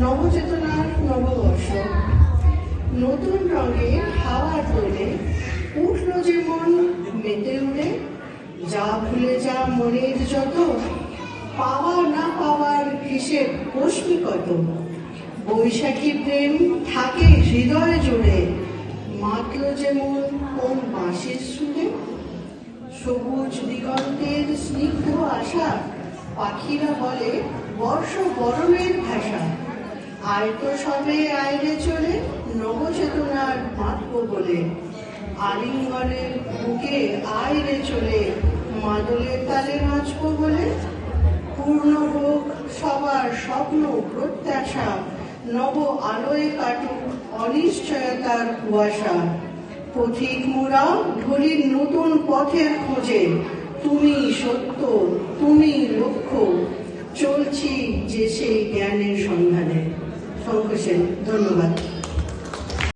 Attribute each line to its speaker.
Speaker 1: নবচেতনার নববর্ষ, নতুন রঙে হাওয়া তোলে, উঠল যে মন মেতে উড়ে, যা ভুলে যা মনের যত, পাওয়া না পাওয়ার হিসেব কষবি কত। বৈশাখী প্রেম থাকে হৃদয় জুড়ে, মাতল যে মন কোন বাঁশির সুরে। সবুজ দিগন্তের স্নিগ্ধ আশা, পাখিরা বলে বর্ষ বরণের ভাষা। আয়তো সবে আয়রে চলে, নবচেতনার মাতব বলে। আলিঙ্গনের বুকে আয়রে চলে, মাদলের তালে নাচব বলে। পূর্ণ হোক সবার স্বপ্ন প্রত্যাশা, নব আলোয় কাটুক অনিশ্চয়তার কুয়াশা। পথিক মোরা ঢলির নতুন পথের খোঁজে, তুমি সত্য তুমি লক্ষ্য, চলছি যে সেই জ্ঞানের সন্ধানে। শঙ্খ সেন, ধন্যবাদ।